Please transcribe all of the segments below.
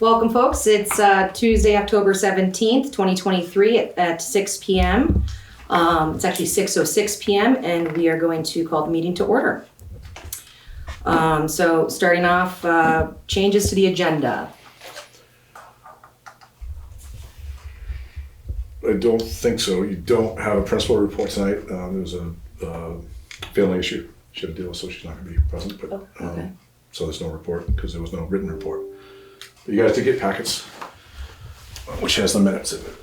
Welcome, folks. It's Tuesday, October 17th, 2023 at 6 p.m. It's actually 6:06 p.m. and we are going to call the meeting to order. So starting off, changes to the agenda. I don't think so. You don't have a principal report tonight. There was a family issue she had to deal with, so she's not going to be present. But Okay. so there's no report because there was no written report. But you guys did get packets, which has the minutes in it.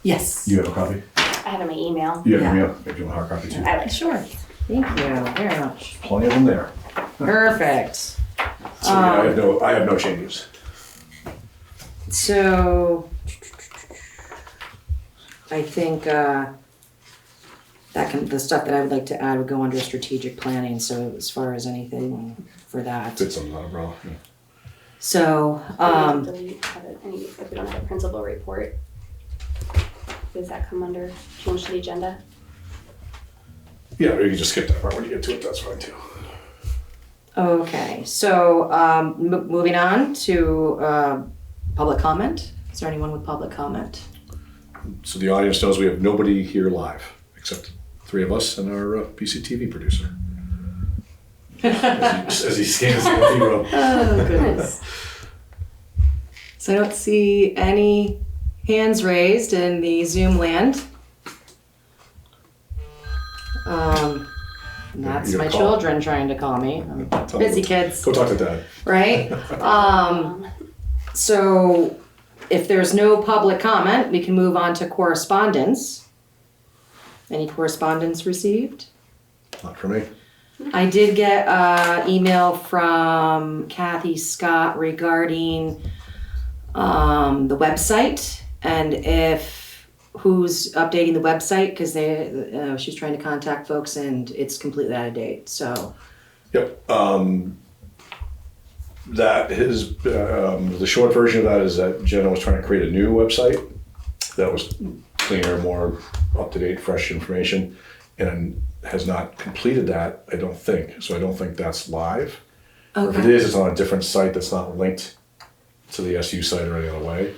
Yes. You have a copy? I have it in my email. You have Yeah. an email? If you want a hard copy too. I would. Sure. Thank you very much. Plenty of them there. Perfect. So yeah, I have no changes. So I think the stuff that I would like to add would go under strategic planning. So as far as anything for that. Fits on the umbrella. Yeah. So Delete if we don't have a principal report. Does that come under change to the agenda? Yeah, or you can just skip that part when you get to it. That's fine too. okay, so moving on to public comment. Is there anyone with public comment? So the audience knows we have nobody here live except three of us and our PCTV producer. as he scans the empty room. Oh, goodness. So I don't see any hands raised in the Zoom land. And that's You're my gonna call. children trying to call me. Tell Busy them, kids, Go talk to Dad. right? So if there's no public comment, we can move on to correspondence. Any correspondence received? Not for me. I did get an email from Kathy Scott regarding the website and who's updating the website because she's trying to contact folks and it's completely out of date. So Yep. That is the short version of that is that Jenna was trying to create a new website that was cleaner, more up to date, fresh information, and has not completed that. I don't think so. I don't think that's live. Or if it is, it's on a different site that's not linked to the SU site or any other way.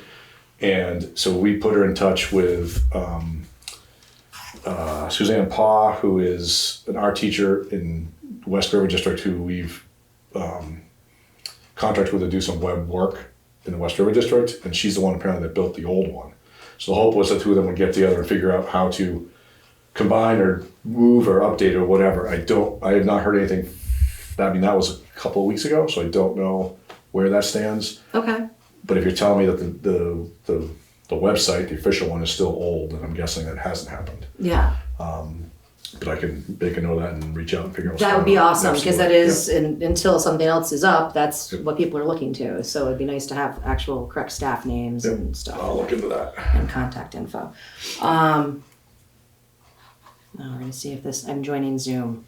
And so we put her in touch with Suzanne Paw, who is an art teacher in West River District, who we've contracted with to do some web work in the West River District, and she's the one apparently that built the old one. So the hope was the two of them would get together and figure out how to combine or move or update or whatever. I have not heard anything. That was a couple of weeks ago, so I don't know where that stands. okay. But if you're telling me that the website, the official one, is still old, then I'm guessing that hasn't happened. Yeah. But I can make a note of that and reach out and figure out what's That would going be on. awesome because that Absolutely. is until something else is up, that's Yep. what people are looking to. So it'd be nice to have actual correct staff names Yep. and stuff. I'll look into that. And contact info. Now we're gonna see if I'm joining Zoom.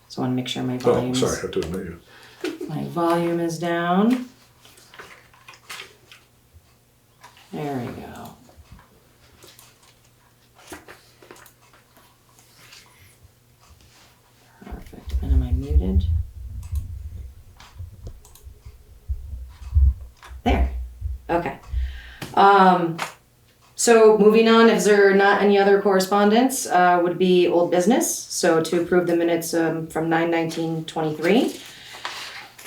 So I wanna make sure my Oh, volume sorry, I have to admit you. my volume is down. There we go. Perfect. And am I muted? There. Okay. So moving on, if there are not any other correspondence, would be old business. So to approve the minutes from 9/19/23.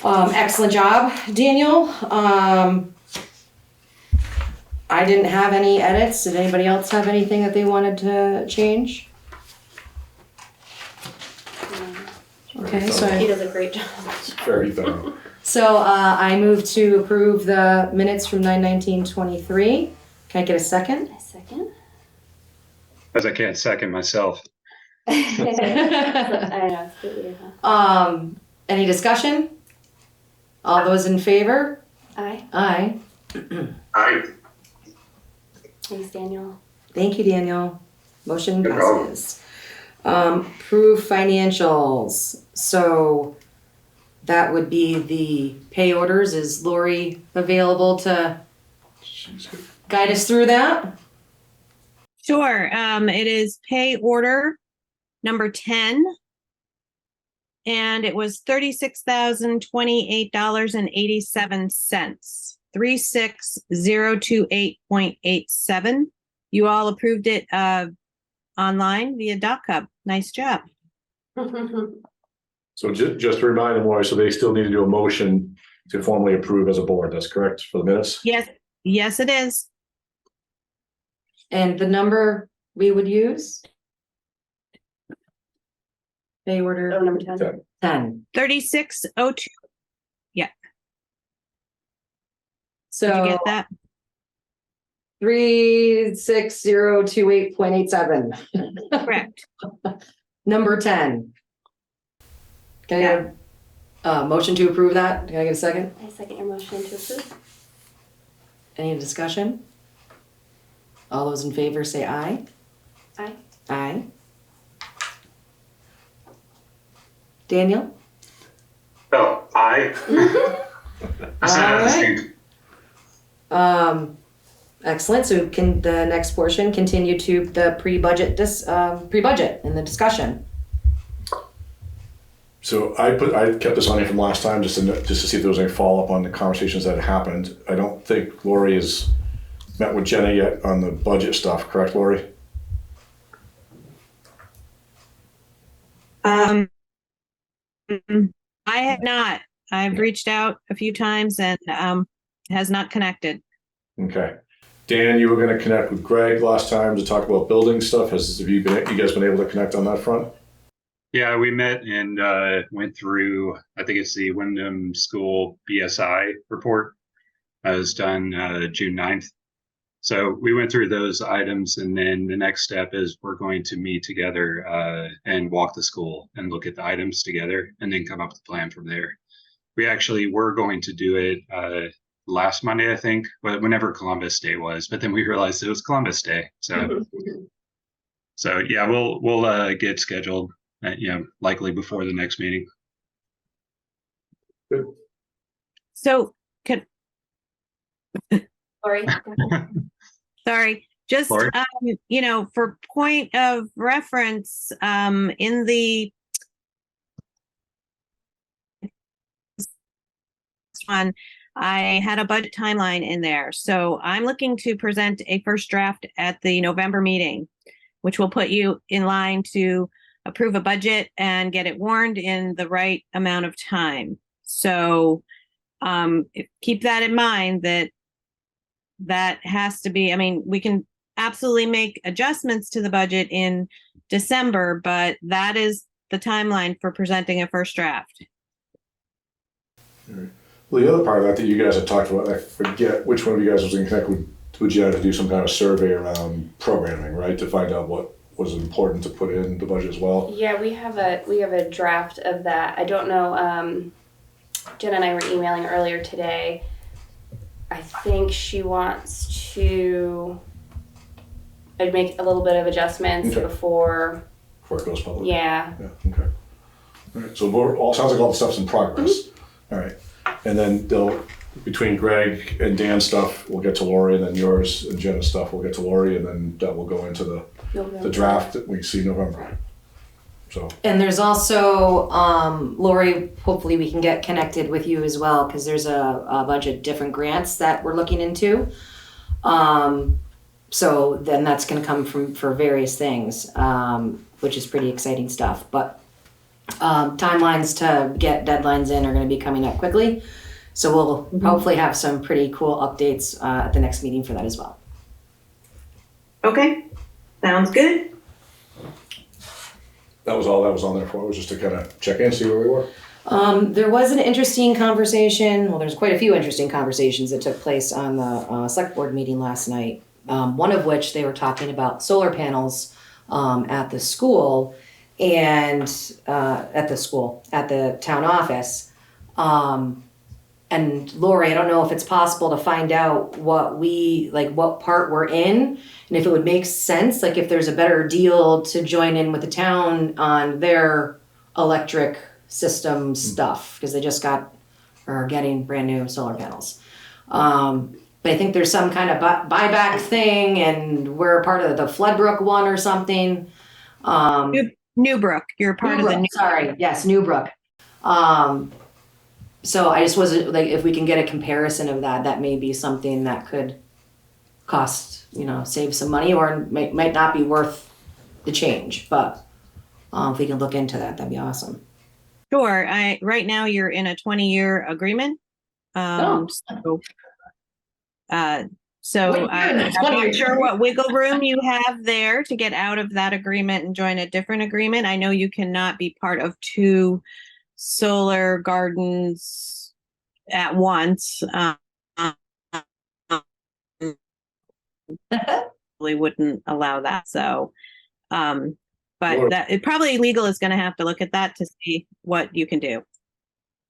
Excellent job, Daniel. I didn't have any edits. Did anybody else have anything that they wanted to change? Okay, so He does a great job. Very thorough. I move to approve the minutes from 9/19/23. Can I get a second? A second. As I can't second myself. I know, it's a bit weird, huh? Any discussion? All those in favor? Aye. Aye. Thanks, Daniel. Thank you, Daniel. Motion passes. Approve financials. So that would be the pay orders. Is Lori available to guide us through that? Sure. It is pay order number 10. And it was $36,028.87. 36028.87. You all approved it online via DocHub. Nice job. So just to remind them, Lori, so they still need to do a motion to formally approve as a board. That's correct for the minutes? Yes, it is. And the number we would use? Pay Oh, order number 10. 10. 10. 3602. So Did you get that? 36028.87. Correct. Number 10. Can I get a motion to approve that? Can I get a second? I second your motion to approve. Any discussion? All those in favor say aye. Aye. Aye. Daniel? Oh, I. All right. Excellent. So can the next portion continue to the pre-budget and the discussion? So I kept this on here from last time just to see if there was any follow-up on the conversations that had happened. I don't think Lori has met with Jenna yet on the budget stuff, correct, Lori? I have not. I've reached out a few times and has not connected. Okay. Dan, you were going to connect with Greg last time to talk about building stuff. Have you guys been able to connect on that front? Yeah, we met and went through, I think it's the Windham School BSI report. It was done June 9th. So we went through those items, and then the next step is we're going to meet together and walk the school and look at the items together and then come up with a plan from there. We actually were going to do it last Monday, I think, but whenever Columbus Day was, but then we realized it was Columbus Day. So yeah, we'll get scheduled, likely before the next meeting. Good. So Lori? sorry, just, Lori? For point of reference, in the one, I had a budget timeline in there. So I'm looking to present a first draft at the November meeting, which will put you in line to approve a budget and get it warned in the right amount of time. So keep that in mind, that has to be, we can absolutely make adjustments to the budget in December, but that is the timeline for presenting a first draft. All right. Well, the other part of that you guys had talked about, I forget which one of you guys was going to connect with Jenna to do some kind of survey around programming, right? To find out what was important to put in the budget as well. Yeah, we have a draft of that. I don't know. Jen and I were emailing earlier today. I think she wants to make a little bit of adjustments before it goes public. Yeah. Okay. All right. So all sounds like all the stuff's in progress. All right. And then between Greg and Dan's stuff, we'll get to Lori, and then yours and Jenna's stuff, we'll get to Lori, and then that will go into the draft that we see in November. So. And there's also, Lori, hopefully we can get connected with you as well, because there's a bunch of different grants that we're looking into. So then that's going to come for various things, which is pretty exciting stuff. But timelines to get deadlines in are going to be coming up quickly. So we'll hopefully have some pretty cool updates at the next meeting for that as well. Okay, sounds good. That was all that was on there for. It was just to kind of check in, see where we were. There was an interesting conversation. Well, there's quite a few interesting conversations that took place on the select board meeting last night. One of which they were talking about solar panels at the school and at the town office. And Lori, I don't know if it's possible to find out what part we're in, and if it would make sense, like if there's a better deal to join in with the town on their electric system stuff, because they just are getting brand new solar panels. But I think there's some kind of buyback thing, and we're a part of the Floodbrook one or something. Newbrook, you're part of the Sorry, yes, Newbrook. So I just wasn't, like, if we can get a comparison of that, that may be something that could cost, save some money, or might not be worth the change, but if we can look into that, that'd be awesome. Sure. Right now you're in a 20-year agreement. Oh. So I'm It's 20 not years. sure what wiggle room you have there to get out of that agreement and join a different agreement. I know you cannot be part of 2 solar gardens at once. Really wouldn't allow that. So, but probably legal is going to have to look at that to see what you can do.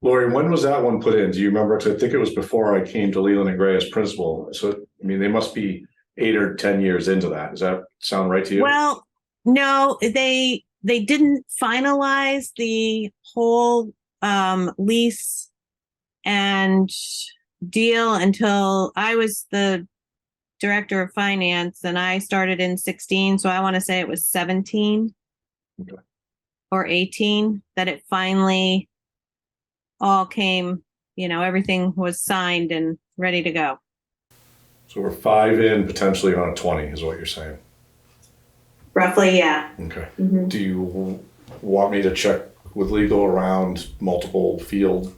Lori, when was that one put in? Do you remember? Because I think it was before I came to Leland and Gray as principal. So, I mean, they must be 8 or 10 years into that. Does that sound right to you? Well, no, they didn't finalize the whole lease and deal until I was the director of finance, and I started in 16. So I want to say it was 17 or 18 that it finally all came, everything was signed and ready to go. So we're 5 in, potentially on a 20 is what you're saying. Roughly, yeah. Okay. Mm-hmm. Do you want me to check with legal around multiple field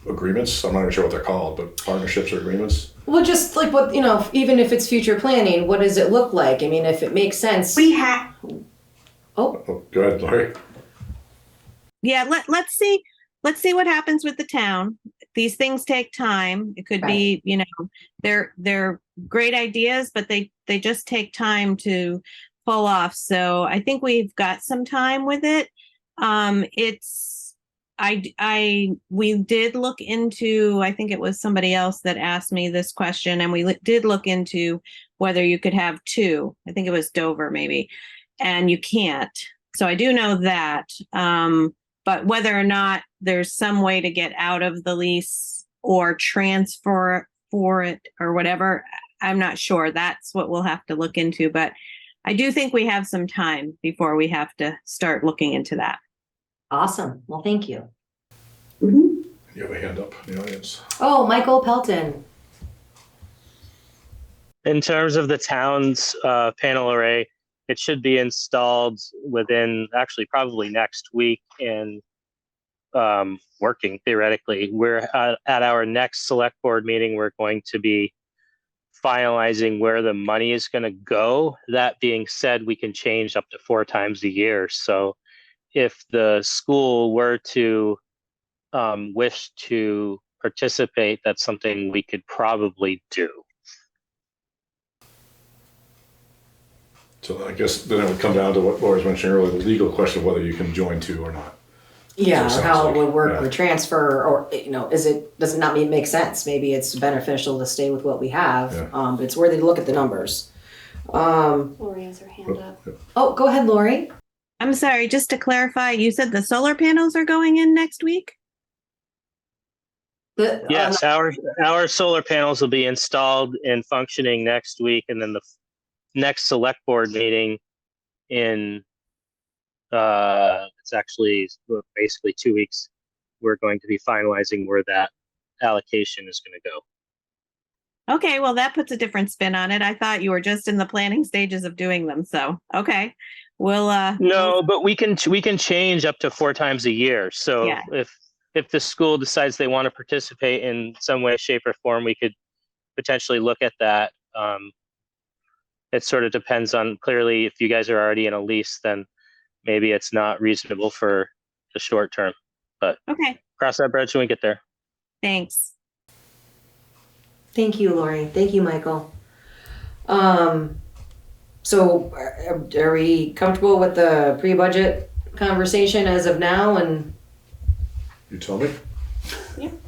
agreements? I'm not even sure what they're called, but partnerships or agreements? Well, just like what, even if it's future planning, what does it look like? I mean, if it makes sense. We have. Oh, go ahead, Lori. Yeah, let's see what happens with the town. These things take time. It could be, they're great ideas, but they just take time to pull off. So I think we've got some time with it. We did look into, I think it was somebody else that asked me this question, and we did look into whether you could have 2. I think it was Dover maybe, and you can't. So I do know that. But whether or not there's some way to get out of the lease or transfer for it or whatever, I'm not sure. That's what we'll have to look into. But I do think we have some time before we have to start looking into that. Awesome. Well, thank you. Mm-hmm. You have a hand up in the audience. Oh, Michael Pelton. In terms of the town's panel array, it should be installed within actually probably next week and working theoretically. We're at our next select board meeting, we're going to be finalizing where the money is going to go. That being said, we can change up to 4 times a year. So if the school were to wish to participate, that's something we could probably do. So I guess then it would come down to what Lori's mentioned earlier, the legal question of whether you can join 2 or not. Yeah, So it how sounds it would like, work yeah. with transfer, or does it not make sense? Maybe it's beneficial to stay with what we have. Yeah. But it's worthy to look at the numbers. Lori has her hand up. Oh, go ahead, Lori. I'm sorry, just to clarify, you said the solar panels are going in next week? Yes, our solar panels will be installed and functioning next week, and then the next select board meeting in it's actually basically 2 weeks. We're going to be finalizing where that allocation is going to go. Okay, well, that puts a different spin on it. I thought you were just in the planning stages of doing them. So, okay, we'll No, but we can change up to 4 times a year. So Yeah. if the school decides they want to participate in some way, shape, or form, we could potentially look at that. It sort of depends on, clearly, if you guys are already in a lease, then maybe it's not reasonable for the short term. But Okay, cross that bridge when we get there. thanks. Thank you, Lori. Thank you, Michael. So are we comfortable with the pre-budget conversation as of now? And You tell me.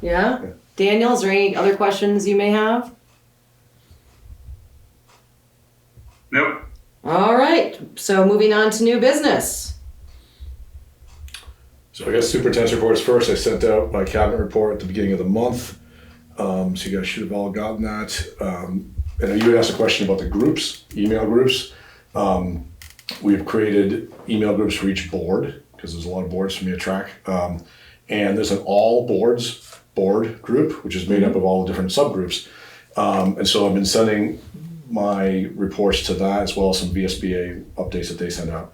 yeah? Daniel, is there any other questions you may have? Nope. All right. So moving on to new business. So I guess superintendent's reports first. I sent out my cabinet report at the beginning of the month. So you guys should have all gotten that. And you asked a question about the groups, email groups. We've created email groups for each board because there's a lot of boards for me to track. And there's an all boards board group, which is made up of all the different subgroups. And so I've been sending my reports to that, as well as some VSBA updates that they send out,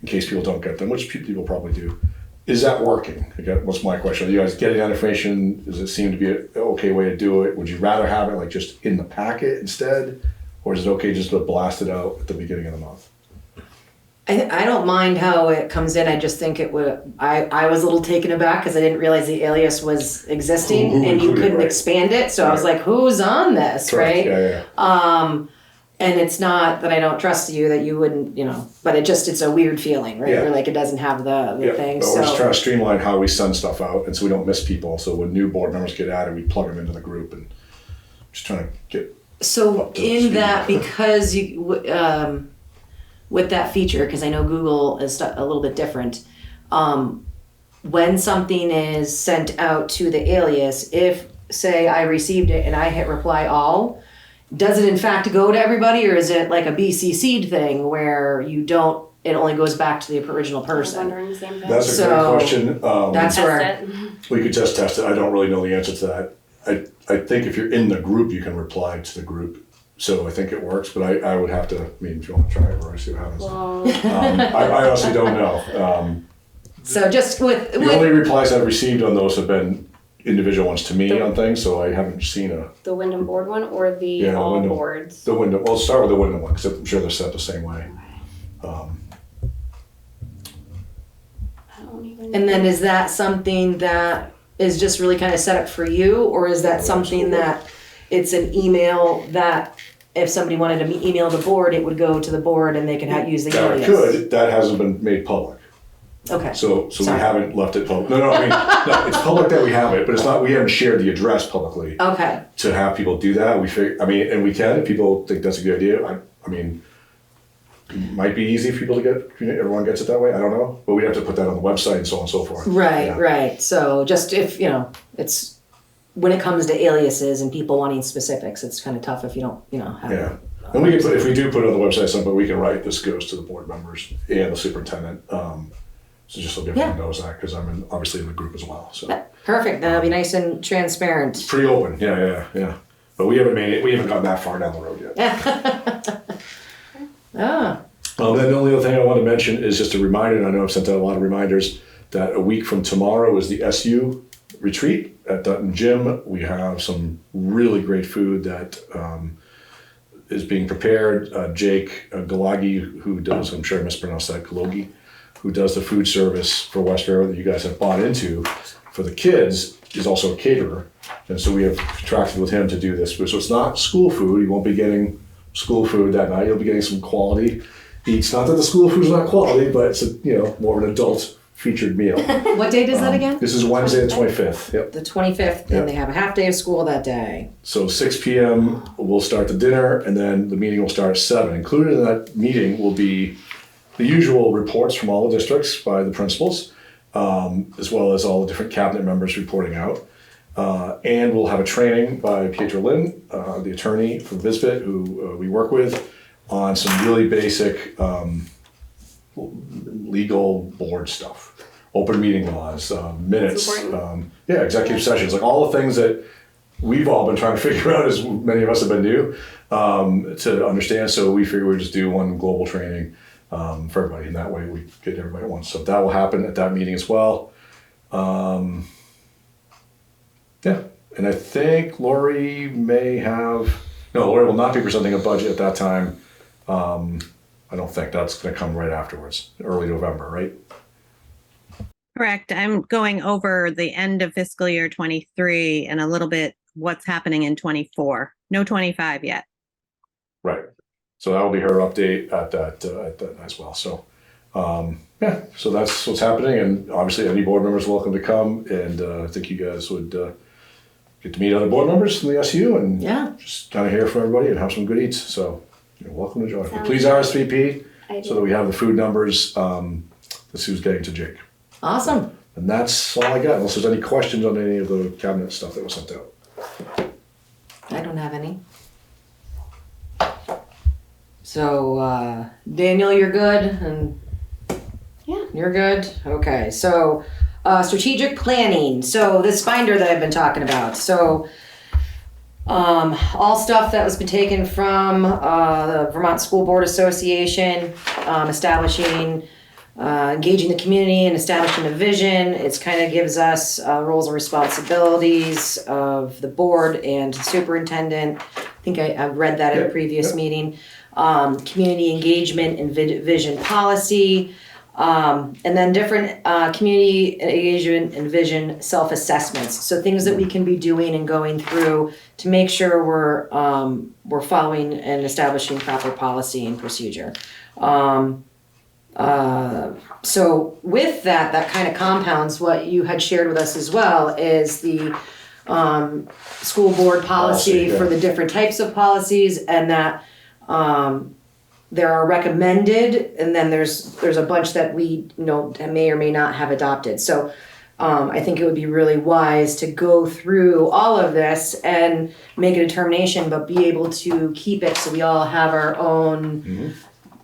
in case people don't get them, which people probably do. Is that working? Again, what's my question? Are you guys getting that information? Does it seem to be an okay way to do it? Would you rather have it like just in the packet instead? Or is it okay just to blast it out at the beginning of the month? I don't mind how it comes in. I just think it would. I was a little taken aback because I didn't realize the alias was existing Who and you included, couldn't right. expand it. So I was like, "Who's on this?" Correct. Right? Yeah. And it's not that I don't trust you that you wouldn't, but it's a weird feeling, right? Yeah. Where like it doesn't have the Yeah, thing. but we're just So trying to streamline how we send stuff out, and so we don't miss people. So when new board members get added, we plug them into the group, and just trying to get. So up to in speed. that, because you, with that feature, because I know Google is a little bit different, when something is sent out to the alias, if say I received it and I hit reply all, does it in fact go to everybody, or is it like a BCC'd thing where you don't? It only goes back to the original I was person. wondering the same thing. That's a So, great question. that's Test where it. We could just test it. I don't really know the answer to that. I think if you're in the group, you can reply to the group. So I think it works, but I would have to, if you want to try it, or see what happens. Well, I honestly don't know. So just with The only replies I've received on those have been individual ones to me on things, so I haven't seen the Windham board one or the Yeah, all Windham. boards? the window. Well, start with the window one, because I'm sure they're set the same way. I don't even. And then is that something that is just really kind of set up for you, or is that something that it's an email that if somebody wanted to email the board, it would go to the board and they could use the That alias? could, that hasn't been made public. Okay. So we Sorry. haven't left it public. No, no, it's public that we have it, but it's not, we haven't shared the address publicly Okay. to have people do that. We figure, and we can, if people think that's a good idea. It might be easy for people to get, everyone gets it that way, I don't know. But we have to put that on the website and so on and so forth. Right, Yeah. right. So just if, it's when it comes to aliases and people wanting specifics, it's kind of tough if you don't, have Yeah. And we can put, if we do put it on the website, something we can write, this goes to the board members and the superintendent. So just so everyone knows that, because I'm obviously in the group as well, so. Perfect. That'll be nice and transparent. Pretty open, yeah. But we haven't gotten that far down the road yet. Ah, Then the only other thing I want to mention is just a reminder, and I know I've sent out a lot of reminders, that a week from tomorrow is the SU retreat at Dutton Gym. We have some really great food that is being prepared. Jake Galagi, who does, I'm sure I mispronounced that, Galogi, who does the food service for West River that you guys have bought into for the kids, is also a caterer. And so we have contracted with him to do this. So it's not school food. You won't be getting school food that night. You'll be getting some quality eats. Not that the school food's not quality, but it's more of an adult featured meal. what date is that again? This is Wednesday the 25th. Yep. The 25th, and they have a half day of school that day. So 6 p.m. we'll start the dinner, and then the meeting will start at 7. Included in that meeting will be the usual reports from all the districts by the principals, as well as all the different cabinet members reporting out. And we'll have a training by Pietro Lynn, the attorney from Visbit, who we work with, on some really basic legal board stuff, open meeting laws, minutes, executive sessions, like all the things that we've all been trying to figure out, as many of us have been new, to understand. So we figure we'd just do one global training for everybody, and that way we get everybody at once. So that will happen at that meeting as well. And I think Lori will not be presenting a budget at that time. I don't think that's going to come right afterwards, early November, right? Correct. I'm going over the end of fiscal year 23 and a little bit what's happening in 24. No 25 yet. Right. So that will be her update at that as well. So, so that's what's happening. And obviously any board members are welcome to come. And I think you guys would get to meet other board members from the SU and just kind of hear from everybody and have some good eats. So you're welcome to join. Please RSVP so that we have the food numbers that Sue's getting to Jake. Awesome. And that's all I got, unless there's any questions on any of the cabinet stuff that was sent out. I don't have any. So, Daniel, you're good? And Yeah. you're good? Okay. So, strategic planning. So this binder that I've been talking about. So all stuff that was been taken from the Vermont School Board Association, establishing, engaging the community and establishing a vision. It's kind of gives us roles and responsibilities of the board and superintendent. I think I've read that at a previous meeting. Community engagement and vision policy. And then different community engagement and vision self-assessments. So things that we can be doing and going through to make sure we're following and establishing proper policy and procedure. So with that kind of compounds what you had shared with us as well is the school board policy for the different types of policies, and that there are recommended, and then there's a bunch that we may or may not have adopted. So I think it would be really wise to go through all of this and make a determination, but be able to keep it so we all have our own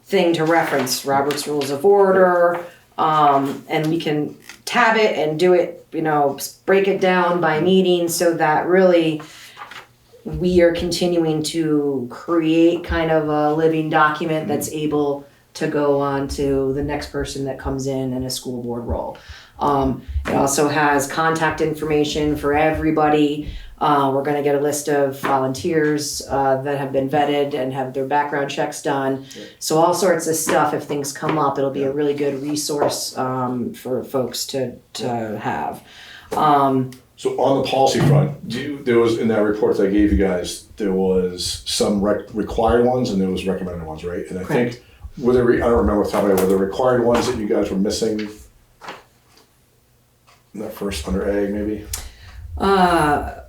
thing to reference, Robert's Rules of Order, and we can tab it and do it, break it down by meeting so that really we are continuing to create kind of a living document that's able to go on to the next person that comes in a school board role. It also has contact information for everybody. We're going to get a list of volunteers that have been vetted and have their background checks done. So all sorts of stuff, if things come up, it'll be a really good resource for folks to have. So on the policy front, there was in that report that I gave you guys, there was some required ones and there was recommended ones, right? And I think, I don't remember off the top of my head, were the required ones that you guys were missing in that first under A maybe?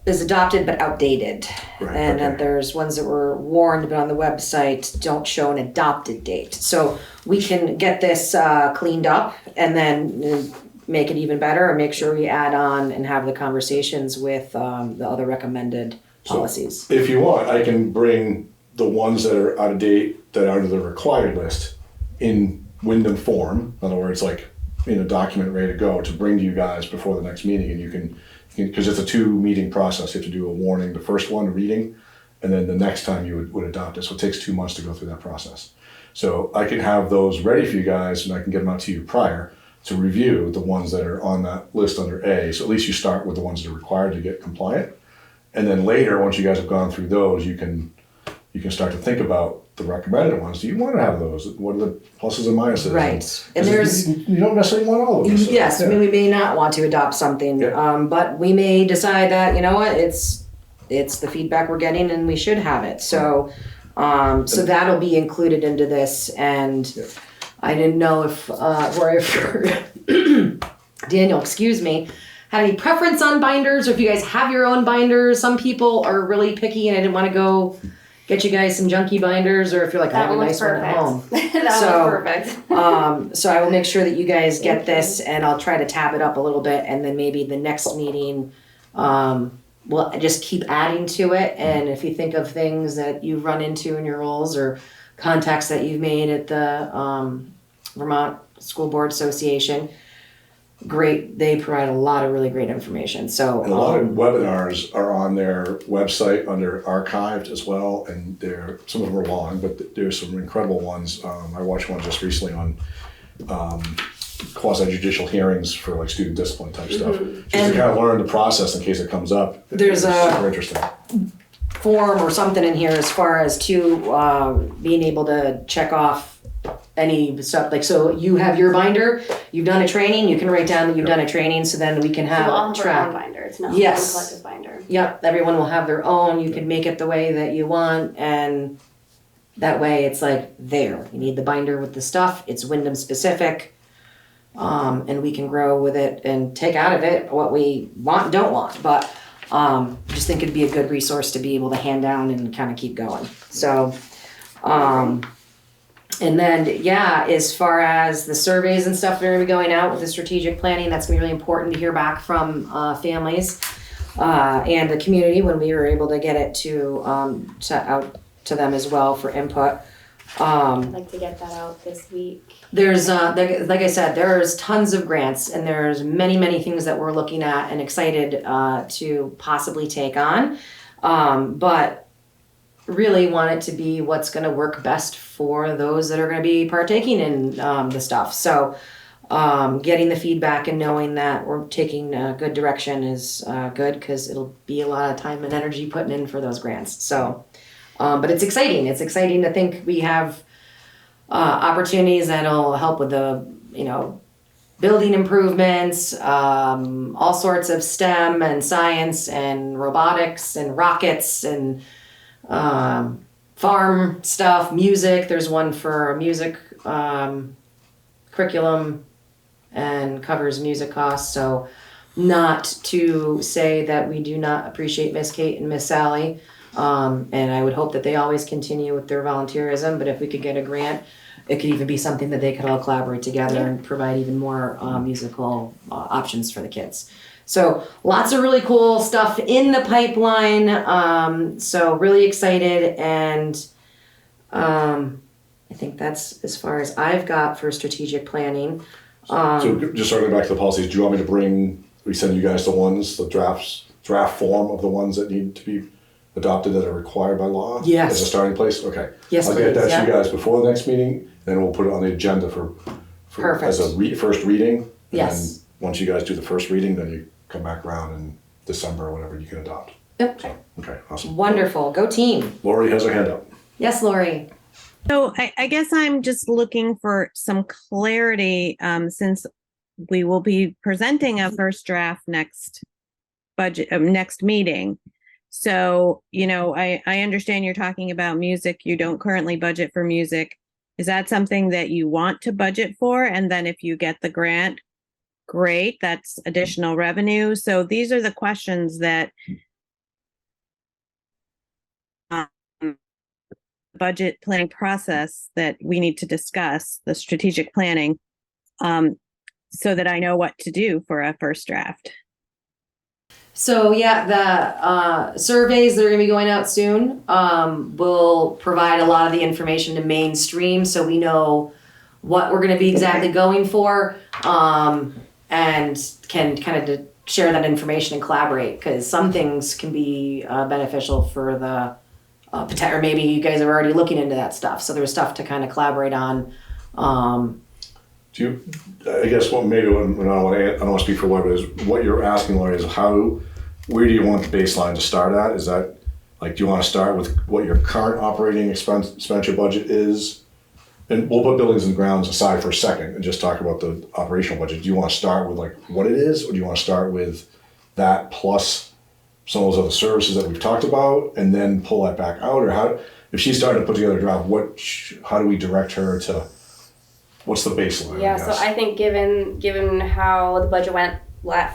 Is adopted but outdated. Right, and okay. There's ones that were warned but on the website don't show an adopted date. So we can get this cleaned up and then make it even better and make sure we add on and have the conversations with the other recommended policies. So if you want, I can bring the ones that are out of date that are under the required list in Windham form. In other words, like in a document ready to go to bring to you guys before the next meeting, and you can, because it's a 2-meeting process. You have to do a warning, the first one, a reading, and then the next time you would adopt it. So it takes 2 months to go through that process. So I can have those ready for you guys, and I can get them out to you prior to review the ones that are on that list under A. So at least you start with the ones that are required to get compliant. And then later, once you guys have gone through those, you can start to think about the recommended ones. Do you want to have those? What are the pluses and minuses? Right. And there's you don't necessarily want all of them. So, yes, yeah. I mean, we may not want to adopt something, but we may decide that, it's the feedback we're getting and we should have it. So so that'll be included into this. And I didn't know if Daniel, excuse me, had any preference on binders, or if you guys have your own binders. Some people are really picky and I didn't want to go get you guys some junky binders, or if you're like, I have a nice one at home. That was perfect. So I will make sure that you guys get this, and I'll try to tab it up a little bit, and then maybe the next meeting, we'll just keep adding to it. And if you think of things that you've run into in your roles or contacts that you've made at the Vermont School Board Association, great. They provide a lot of really great information. So And a lot of webinars are on their website under archived as well, and some of them are long, but there's some incredible ones. I watched one just recently on quasi-judicial hearings for like student discipline type stuff, just to kind of learn the process in case it comes up. There's it's super interesting. Form or something in here as far as being able to check off any stuff. Like, so you have your binder, you've done a training, you can write down that you've done a training, so then we can have We'll all have our track. own binder. It's not Yes. one collective binder. Yep, everyone will have their own. You can make it the way that you want, and that way it's like there. You need the binder with the stuff. It's Windham specific, and we can grow with it and take out of it what we want and don't want. But I just think it'd be a good resource to be able to hand down and kind of keep going. So, and then, as far as the surveys and stuff that are going to be going out with the strategic planning, that's going to be really important to hear back from families and the community when we were able to get it to out to them as well for input. I'd like to get that out this week. There's, like I said, there's tons of grants and there's many things that we're looking at and excited to possibly take on. But really want it to be what's going to work best for those that are going to be partaking in the stuff. So getting the feedback and knowing that we're taking a good direction is good, because it'll be a lot of time and energy putting in for those grants. So, but it's exciting. It's exciting to think we have opportunities that'll help with the, building improvements, all sorts of STEM and science and robotics and rockets and farm stuff, music. There's one for music curriculum and covers music costs. So not to say that we do not appreciate Miss Kate and Miss Sally. And I would hope that they always continue with their volunteerism, but if we could get a grant, it could even be something that they could all collaborate together and provide even more musical options for the kids. So lots of really cool stuff in the pipeline. So really excited, and I think that's as far as I've got for strategic planning. So just circling back to the policies, do you want me to we send you guys the draft form of the ones that need to be adopted that are required by law? Yes. As a starting place? Okay. Yes, I'll get please, that to you guys before the next meeting, then we'll put it on the agenda for Perfect. as a first reading. And Yes. then once you guys do the first reading, then you come back around in December or whatever, you can adopt. Yep. So, okay, awesome. Wonderful. Go team. Lori has her hand up. Yes, Lori. So I guess I'm just looking for some clarity, since we will be presenting a first draft next meeting. So, I understand you're talking about music. You don't currently budget for music. Is that something that you want to budget for? And then if you get the grant, great, that's additional revenue. So these are the questions that budget planning process that we need to discuss, the strategic planning, so that I know what to do for a first draft. So yeah, the surveys that are going to be going out soon will provide a lot of the information to mainstream, so we know what we're going to be exactly going for, and can kind of share that information and collaborate, because some things can be beneficial for the or maybe you guys are already looking into that stuff, so there's stuff to kind of collaborate on. Do you, I guess what maybe what I don't want to speak for Lori, but is what you're asking, Lori, is where do you want the baseline to start at? Is that, like, do you want to start with what your current operating expenditure budget is? And we'll put buildings and grounds aside for a second and just talk about the operational budget. Do you want to start with like what it is, or do you want to start with that plus some of those other services that we've talked about and then pull that back out? Or how, if she's starting to put together a draft, how do we direct her to, what's the baseline? Yeah, so I think given how the budget went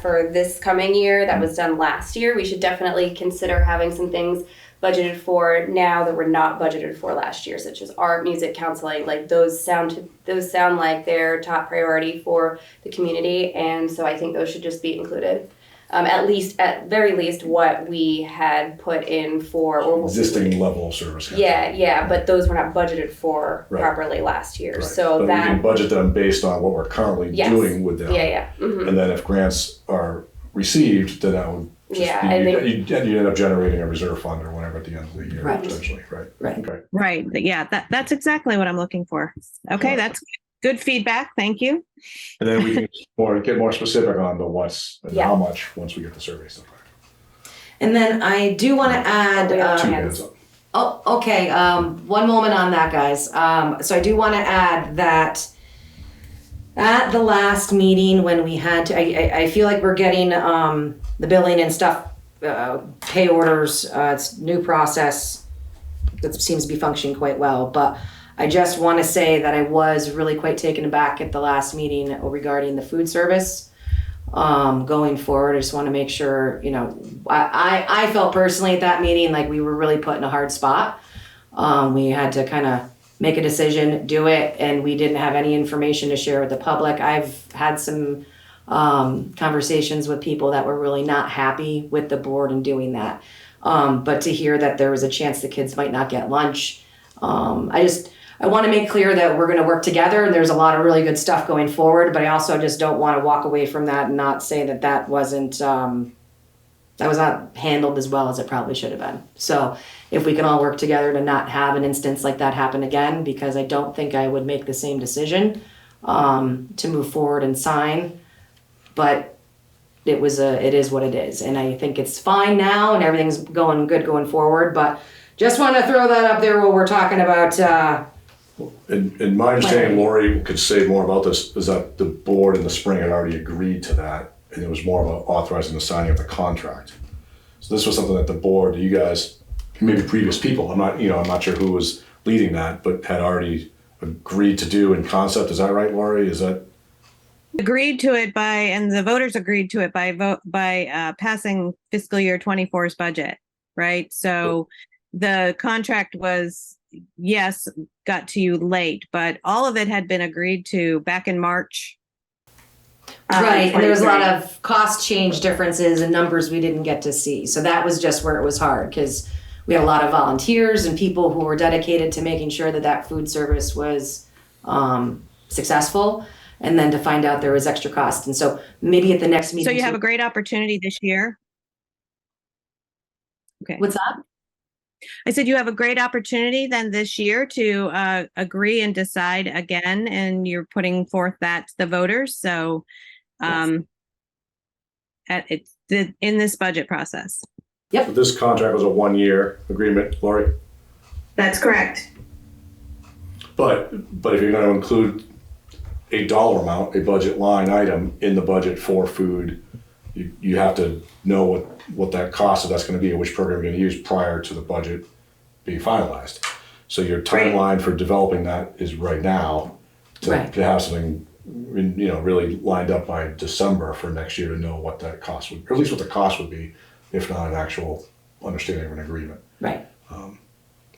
for this coming year that was done last year, we should definitely consider having some things budgeted for now that were not budgeted for last year, such as art, music, counseling. Like those sound like they're top priority for the community, and so I think those should just be included. At very least, what we had put in for existing level of service. Yeah, but those were not budgeted for Right. properly last year. Right. So but that we can budget them based on what we're currently doing with them. Yeah. Mm-hmm. And then if grants are received, then that would just you'd end up generating a reserve fund or whatever at the end of the year, Right. potentially, right? Right. Okay. Right. Yeah, that's exactly what I'm looking for. Okay, that's good feedback. Thank you. And then we can get more specific on the what's and how much once we get the survey stuff back. And then I do want to add. Two hands up. Oh, okay. One moment on that, guys. So I do want to add that at the last meeting when we had to, I feel like we're getting the billing and stuff, pay orders. It's new process that seems to be functioning quite well. But I just want to say that I was really quite taken aback at the last meeting regarding the food service. Going forward, I just want to make sure, I felt personally at that meeting like we were really put in a hard spot. We had to kind of make a decision, do it, and we didn't have any information to share with the public. I've had some conversations with people that were really not happy with the board in doing that. I want to make clear that we're going to work together and there's a lot of really good stuff going forward, but I also just don't want to walk away from that and not say that that wasn't, that was not handled as well as it probably should have been. So if we can all work together to not have an instance like that happen again, because I don't think I would make the same decision to move forward and sign, but it is what it is. And I think it's fine now and everything's going good going forward, but just want to throw that up there while we're talking about, In my understanding, Lori could say more about this, is that the board in the spring had already agreed to that, and it was more about authorizing the signing of the contract. So this was something that the board, you guys, maybe previous people, I'm not sure who was leading that, but had already agreed to do in concept. Is that right, Lori? Is that? Agreed to it and the voters agreed to it by passing fiscal year 24's budget, right? So the contract was, yes, got to you late, but all of it had been agreed to back in March. right, and there was a lot of cost change differences and numbers we didn't get to see. So that was just where it was hard, because we had a lot of volunteers and people who were dedicated to making sure that that food service was successful. And then to find out there was extra cost. And so maybe at the next meeting. So you have a great opportunity this year. Okay. What's that? I said you have a great opportunity then this year to agree and decide again, and you're putting forth that to the voters. So in this budget process. Yep. So this contract was a 1-year agreement, Lori? That's correct. But if you're going to include a dollar amount, a budget line item in the budget for food, you have to know what that cost of that's going to be, or which program you're going to use prior to the budget being finalized. So your timeline for developing that is right now to have something really lined up by December for next year to know what that cost would, or at least what the cost would be, if not an actual understanding of an agreement. Right.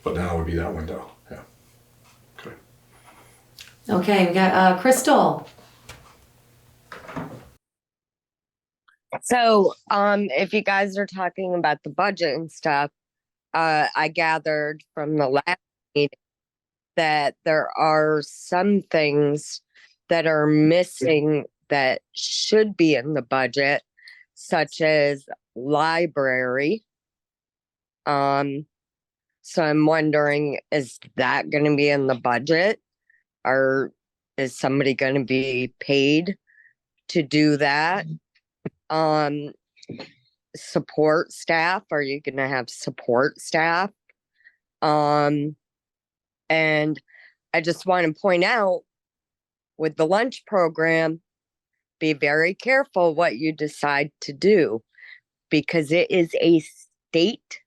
But now would be that window. Yeah. Okay, we got Crystal. So, if you guys are talking about the budget and stuff, I gathered from the last meeting that there are some things that are missing that should be in the budget, such as library. So I'm wondering, is that going to be in the budget? Or is somebody going to be paid to do that? Support staff, are you going to have support staff? And I just want to point out, with the lunch program, be very careful what you decide to do, because it is a state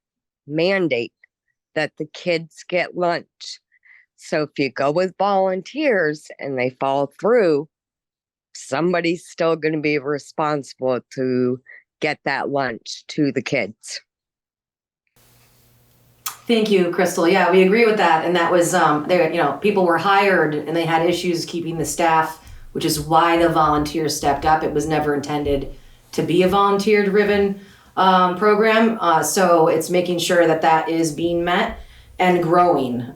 mandate that the kids get lunch. So if you go with volunteers and they fall through, somebody's still going to be responsible to get that lunch to the kids. Thank you, Crystal. Yeah, we agree with that. And that was, people were hired and they had issues keeping the staff, which is why the volunteers stepped up. It was never intended to be a volunteer-driven program. So it's making sure that that is being met and growing.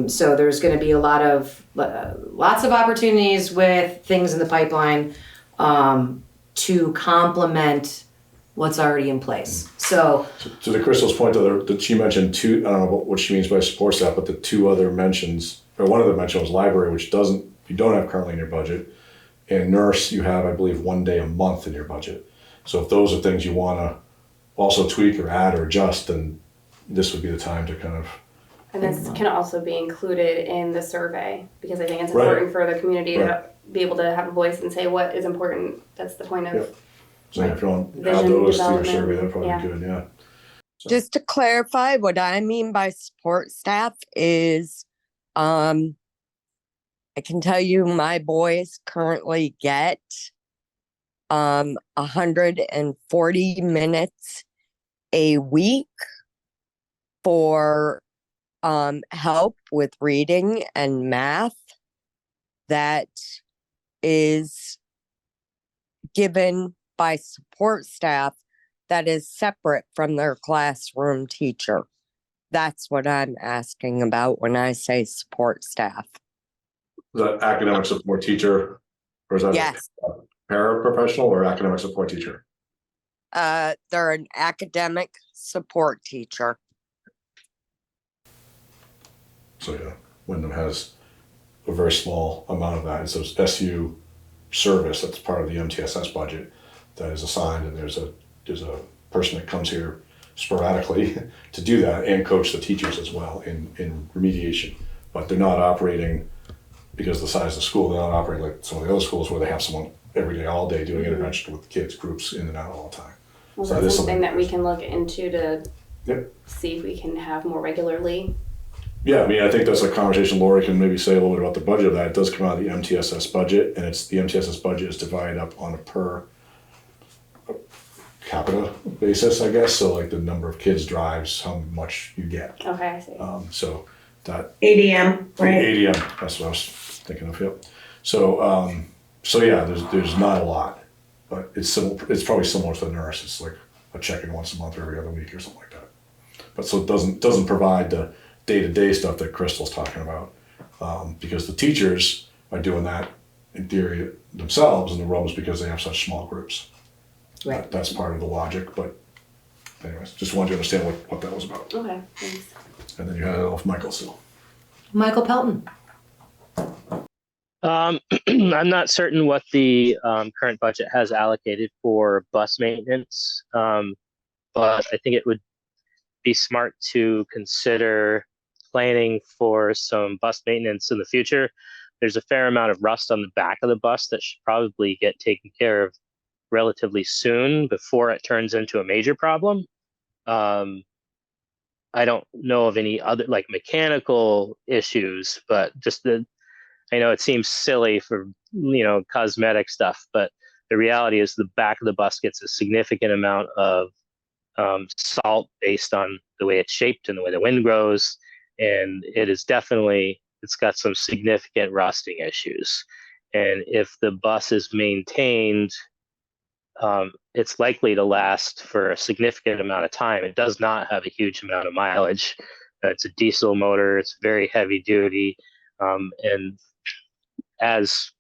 So there's going to be lots of opportunities with things in the pipeline to complement what's already in place. So to the Crystal's point, though, that she mentioned two, I don't know what she means by support staff, but the two other mentions, or one of the mentions was library, which you don't have currently in your budget, and nurse, you have, I believe, 1 day a month in your budget. So if those are things you want to also tweak or add or adjust, then this would be the time to kind of. And this can also be included in the survey, because I think it's important for the community to be able to have a voice and say what is important. That's the point of. Yep. So if you want to add vision those to your development. survey, that'd probably be good, yeah. So. Just to clarify, what I mean by support staff is, I can tell you my boys currently get 140 minutes a week for help with reading and math that is given by support staff that is separate from their classroom teacher. That's what I'm asking about when I say support staff. Is that academic support teacher, or is that Yes, a paraprofessional or academic support teacher? they're an academic support teacher. So yeah, Wyndham has a very small amount of that. It's a SU service that's part of the MTSS budget that is assigned, and there's a person that comes here sporadically to do that and coach the teachers as well in remediation. But they're not operating, because of the size of the school, they're not operating like some of the other schools where they have someone every day, all day doing intervention with kids, groups in and out all the time. Well, So that's that is something that we something- can look into to Yep. see if we can have more regularly. Yeah, I mean, I think that's a conversation Lori can maybe say a little bit about the budget of that. It does come out of the MTSS budget, and it's the MTSS budget is divided up on a per capita basis, I guess. So like the number of kids drives how much you get. Okay, I see. So that ADM, right? ADM, that's what I was thinking of. Yep. So so yeah, there's not a lot, but it's probably similar to the nurse. It's like a check-in once a month or every other week or something like that. But so it doesn't provide the day-to-day stuff that Crystal's talking about, because the teachers are doing that in theory themselves in the rooms because they have such small groups. Right. That's part of the logic, but anyways, just wanted to understand what that was about. Okay, thanks. And then you had it off Michael, so. Michael Pelton. I'm not certain what the current budget has allocated for bus maintenance, but I think it would be smart to consider planning for some bus maintenance in the future. There's a fair amount of rust on the back of the bus that should probably get taken care of relatively soon before it turns into a major problem. I don't know of any other like mechanical issues, but I know it seems silly for, cosmetic stuff, but the reality is the back of the bus gets a significant amount of salt based on the way it's shaped and the way the wind grows. And it's got some significant rusting issues. And if the bus is maintained, it's likely to last for a significant amount of time. It does not have a huge amount of mileage. It's a diesel motor. It's very heavy duty. And it's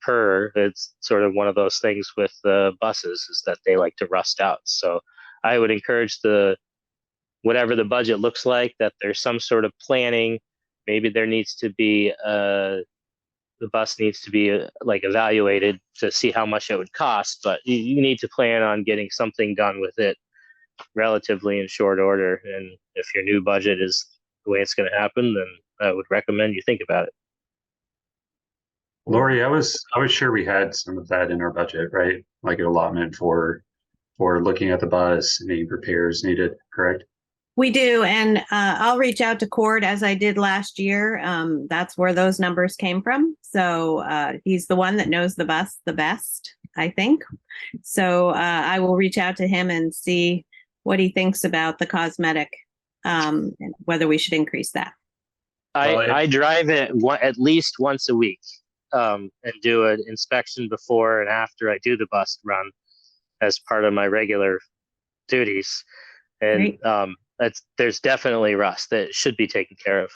sort of one of those things with the buses is that they like to rust out. So I would encourage whatever the budget looks like, that there's some sort of planning. Maybe there needs to be the bus needs to be evaluated to see how much it would cost, but you need to plan on getting something done with it relatively in short order. And if your new budget is the way it's going to happen, then I would recommend you think about it. Lori, I was sure we had some of that in our budget, right? Like an allotment for looking at the bus, any repairs needed, correct? We do, and I'll reach out to Cord as I did last year. That's where those numbers came from. So he's the one that knows the bus the best, I think. So I will reach out to him and see what he thinks about the cosmetic, and whether we should increase that. I drive it at least once a week, and do an inspection before and after I do the bus run as part of my regular duties. And there's definitely rust that should be taken care of.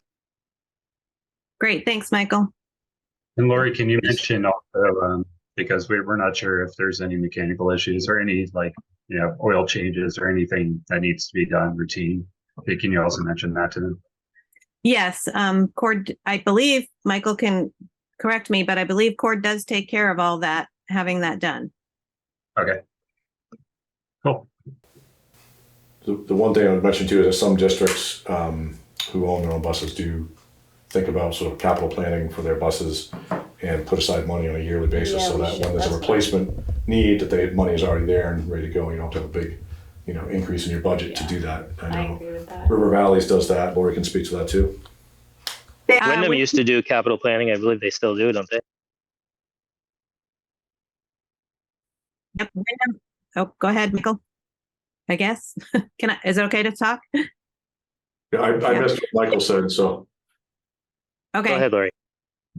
Great. Thanks, Michael. And Lori, can you mention also, because we're not sure if there's any mechanical issues or any oil changes or anything that needs to be done routine. Can you also mention that to them? Yes. Cord, I believe Michael can correct me, but I believe Cord does take care of all that, having that done. Okay. Cool. The one thing I would mention too is that some districts who own their own buses do think about sort of capital planning for their buses and put aside money on a yearly basis, so that when there's a replacement need, that the money is already there and ready to go. You don't have a big, increase in your budget to do that. I agree with that. River Valleys does that. Lori can speak to that too. Windham used to do capital planning. I believe they still do, don't they? Yep. Windham. Oh, go ahead, Michael. I guess. Is it okay to talk? Yeah, I missed what Michael said, so. Okay. Go ahead, Lori.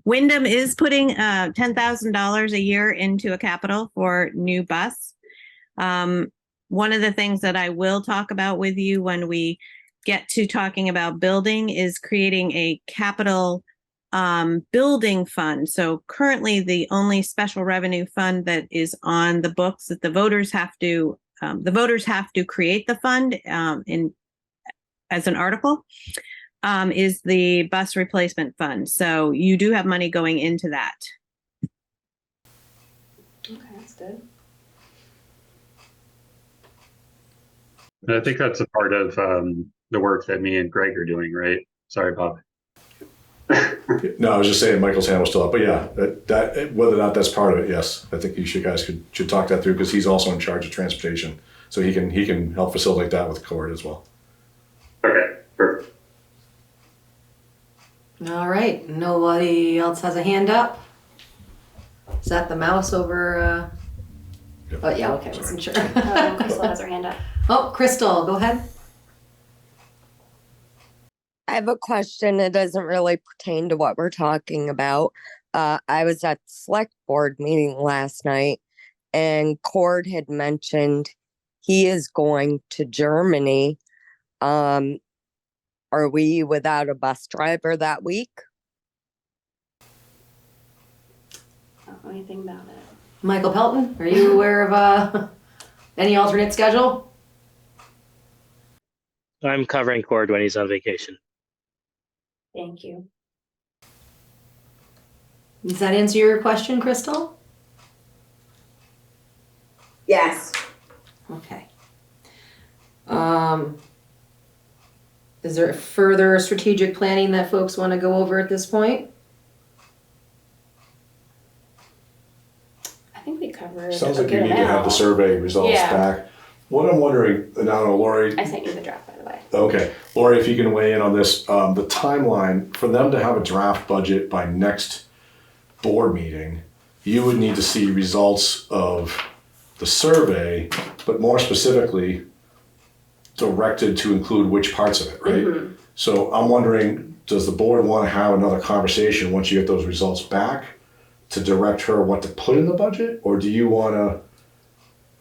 Wyndham is putting $10,000 a year into a capital for new bus. One of the things that I will talk about with you when we get to talking about building is creating a capital building fund. So currently the only special revenue fund that is on the books that the voters have to create the fund as an article is the bus replacement fund. So you do have money going into that. Okay, that's good. And I think that's a part of the work that me and Greg are doing, right? Sorry, Bob. No, I was just saying Michael's hand was still up, but yeah, that whether or not that's part of it, yes, I think you guys should talk that through because he's also in charge of transportation, so he can help facilitate that with Cord as well. Okay, perfect. All right, nobody else has a hand up? Is that the mouse over? Yep. Oh yeah, okay, I wasn't sure. Crystal has her hand up. Oh, Crystal, go ahead. I have a question. It doesn't really pertain to what we're talking about. I was at the select board meeting last night and Cord had mentioned he is going to Germany. Are we without a bus driver that week? I don't know anything about it. Michael Pelton, are you aware of any alternate schedule? I'm covering Cord when he's on vacation. Thank you. Does that answer your question, Crystal? Yes. Okay. Is there further strategic planning that folks want to go over at this point? I think we covered. Sounds a like you good need to have the amount. survey results Yeah. back. What I'm wondering, and I don't know, Lori. I sent you the draft, by the way. Okay, Lori, if you can weigh in on this, the timeline for them to have a draft budget by next board meeting, you would need to see results of the survey, but more specifically, directed to include which parts of it, right? Mm-hmm. So I'm wondering, does the board want to have another conversation once you get those results back to direct her what to put in the budget, or do you want to,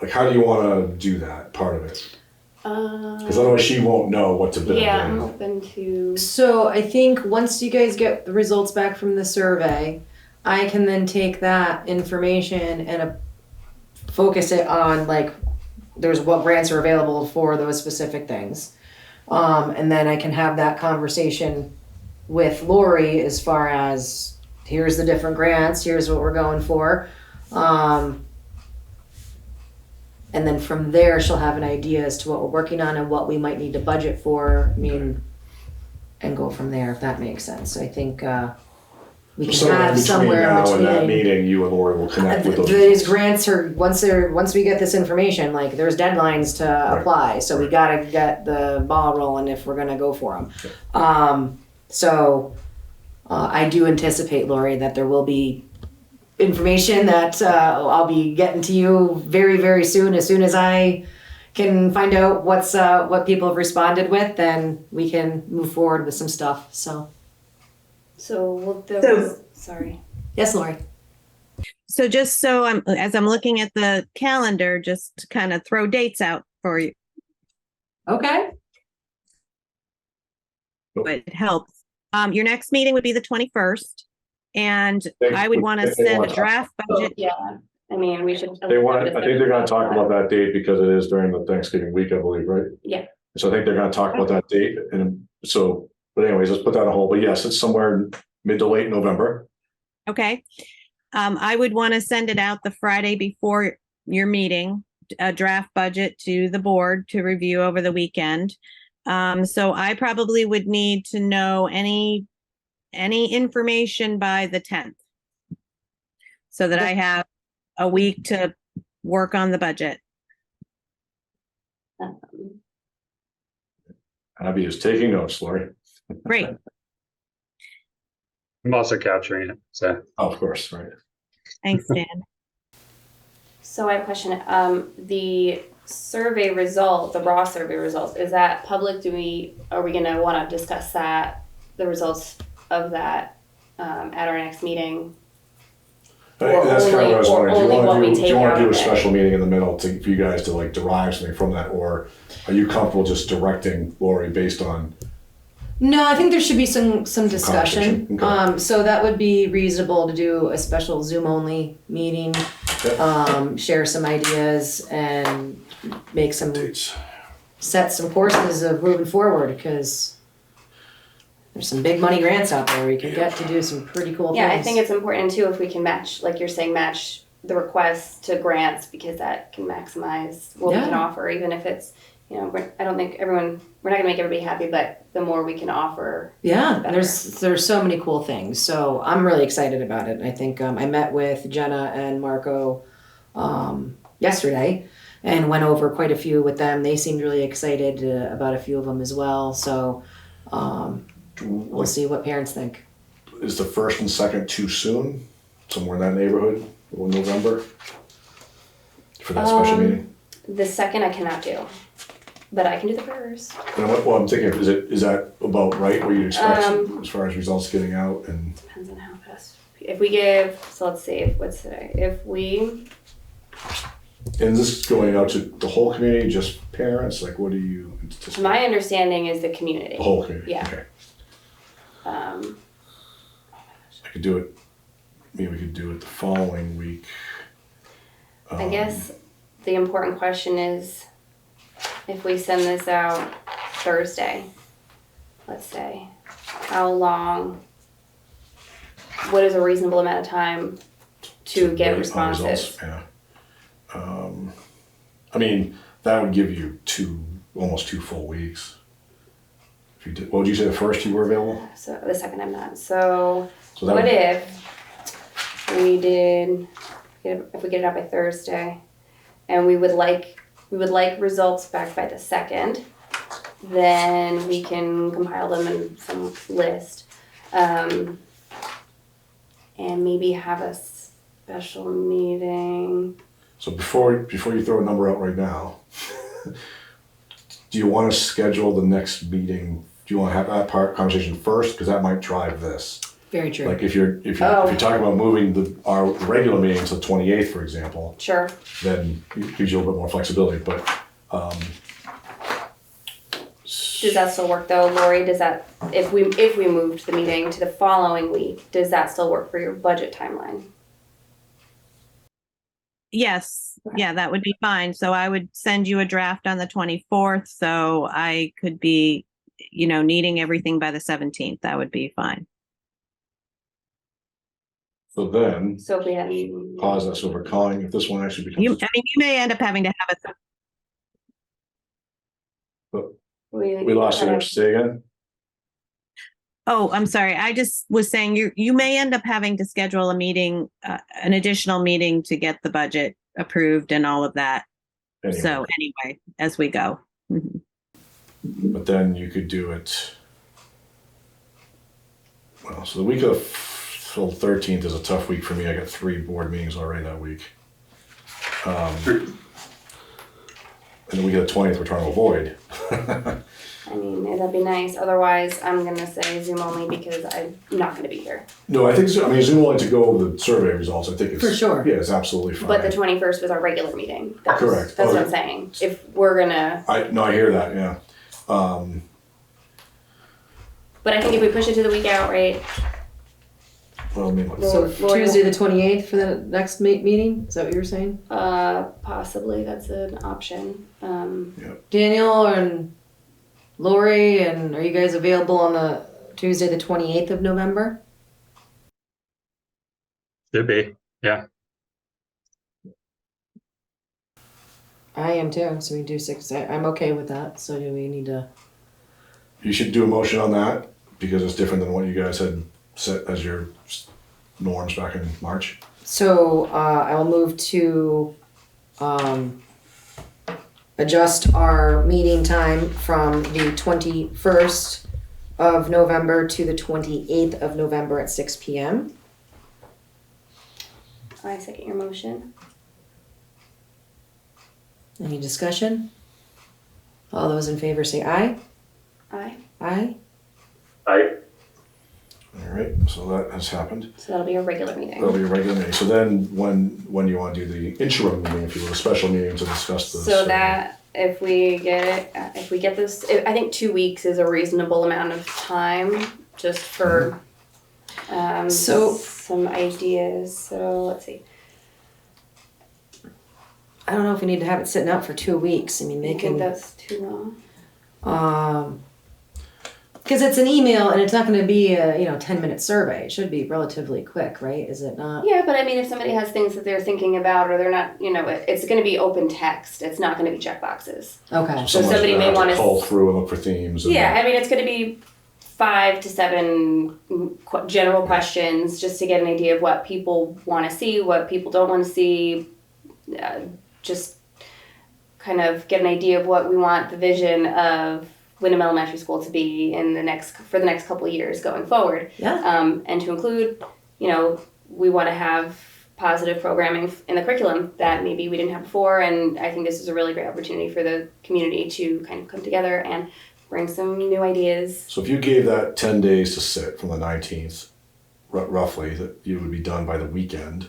like, how do you want to do that part of it? Because otherwise she won't know what to build Yeah, in. I'm open to. So I think once you guys get the results back from the survey, I can then take that information and focus it on like there's what grants are available for those specific things. And then I can have that conversation with Lori as far as here's the different grants, here's what we're going for. And then from there, she'll have an idea as to what we're working on and what we might need to budget for. I mean, and go from there, if that makes sense. I think we can have somewhere in between now and that between. meeting, you and Lori will connect with those. These grants are once we get this information, like there's deadlines to Right. apply, so we gotta get the ball rolling if we're gonna go for them. I do anticipate, Lori, that there will be information that I'll be getting to you very, very soon. As soon as I can find out what people have responded with, then we can move forward with some stuff. So Sorry. yes, Lori. So just so as I'm looking at the calendar, just to kind of throw dates out for you, Okay. it helps. Your next meeting would be the 21st, and They- I would want to they send want a to- draft budget. Yeah, I mean, we should. I think they're gonna talk about that date because it is during the Thanksgiving week, I believe, right? Yeah. So I think they're gonna talk about that date, and so, but anyways, let's put that on hold, but yes, it's somewhere mid to late November. Okay. I would want to send it out the Friday before your meeting, a draft budget to the board to review over the weekend. So I probably would need to know any information by the 10th so that I have a week to work on the budget. Abby is taking notes, Lori. Great. I'm also capturing it. So Oh, of course, right. Thanks, Dan. So I have a question. The survey result, the raw survey results, is that public? Are we gonna want to discuss that, the results of that, at our next meeting? That's kind of what I was or wondering. only what we Do take you want out to do of a it. special meeting in the middle for you guys to like derive something from that, or are you comfortable just directing Lori based on? No, I think there should be some discussion. Conversation, okay. So that would be reasonable to do a special Zoom only meeting, Yep. share some ideas and make some, Dates. set some courses of moving forward, because there's some big money grants out there where you can get to do some pretty cool Yeah, things. I think it's important too if we can match, like you're saying, match the requests to grants, because that can maximize what we can Yeah. offer, even if it's, I don't think we're not gonna make everybody happy, but the more we can offer. Yeah, better. there's so many cool things. So I'm really excited about it. I think I met with Jenna and Marco yesterday and went over quite a few with them. They seemed really excited about a few of them as well. So we'll see what parents think. Is the 1st and 2nd too soon? Somewhere in that neighborhood, or November? For that special meeting? The second I cannot do, but I can do the first. And well, I'm thinking, is that about right where you expect Um, as far as results getting out and? Depends on how fast. If we give, so let's see, what's today? If we, And this is going out to the whole community, just parents? Like, what do you anticipate? my understanding is the community. The whole community? Yeah. Okay. Um, I could do it, maybe we could do it the following week. I guess the important question is, if we send this out Thursday, let's say, how long, what is a reasonable amount of time to get wait on responses? results, yeah. I mean, that would give you almost 2 full weeks. If you did, what would you say, the 1st you were available? So the second I'm not. So So that what would- if we did, if we get it out by Thursday, and we would like results back by the 2nd, then we can compile them in some list, and maybe have a special meeting. So before you throw a number out right now, do you want to schedule the next meeting? Do you want to have that conversation first? Because that might drive this. Very true. Like if you're talking about moving our regular meeting to the 28th, for example, Sure. then it gives you a little bit more flexibility. But Does that still work though, Lori? Does that, if we moved the meeting to the following week, does that still work for your budget timeline? Yes, Okay. yeah, that would be fine. So I would send you a draft on the 24th, so I could be, needing everything by the 17th. That would be fine. so then, So if we had. pause that. So we're calling, if this one actually becomes. You may end up having to have We lost it. Say again? Oh, I'm sorry. I just was saying you may end up having to schedule a meeting, an additional meeting to get the budget approved and all of that. Anyway. So anyway, as we go. Mhm. But then you could do it. Well, so the week of the 13th is a tough week for me. I got 3 board meetings already that week. And the week of the 20th we're trying to avoid. I mean, that'd be nice. Otherwise, I'm gonna say Zoom only because I'm not gonna be here. No, I think so. I mean, Zoom wanted to go over the survey results. I think it's For sure. Yeah, it's absolutely fine. But the 21st was our regular meeting. Correct. That's what Okay. I'm saying. If we're gonna, I hear that. Yeah. but I think if we push it to the week out, right? Well, I mean, So Lori- Tuesday the 28th for the next meeting? Is that what you were saying? Possibly that's an option. Daniel and Lori, and are you guys available on the Tuesday the 28th of November? Should be, yeah. I am too, so we do 6. I'm okay with that. So do we need to? you should do a motion on that because it's different than what you guys had set as your norms back in March. So I will move to adjust our meeting time from the 21st of November to the 28th of November at 6 p.m. I second your motion. Any discussion? All those in favor say aye. Aye. Aye. I All right, so that has happened. So that'll be a regular meeting. That'll be a regular meeting. So then when you want to do the interim meeting, if you will, a special meeting to discuss this. So that if we get this, I think 2 weeks is a reasonable amount of time just for So- some ideas. So let's see. I don't know if we need to have it sitting out for 2 weeks. I mean, I they think can, that's too long. because it's an email and it's not going to be a 10-minute survey. It should be relatively quick, right? Is it not? Yeah, but I mean, if somebody has things that they're thinking about, or they're not, it's going to be open text. It's not going to be checkboxes. Okay. So someone's somebody gonna may have to wanna cull through and look for themes. And Yeah, I mean, it's going to be 5 to 7 general questions just to get an idea of what people want to see, what people don't want to see. Just kind of get an idea of what we want the vision of Windham Elementary School to be for the next couple of years going forward. Yeah. And to include, we want to have positive programming in the curriculum that maybe we didn't have before, and I think this is a really great opportunity for the community to kind of come together and bring some new ideas. So if you gave that 10 days to sit from the 19th, roughly, that you would be done by the weekend.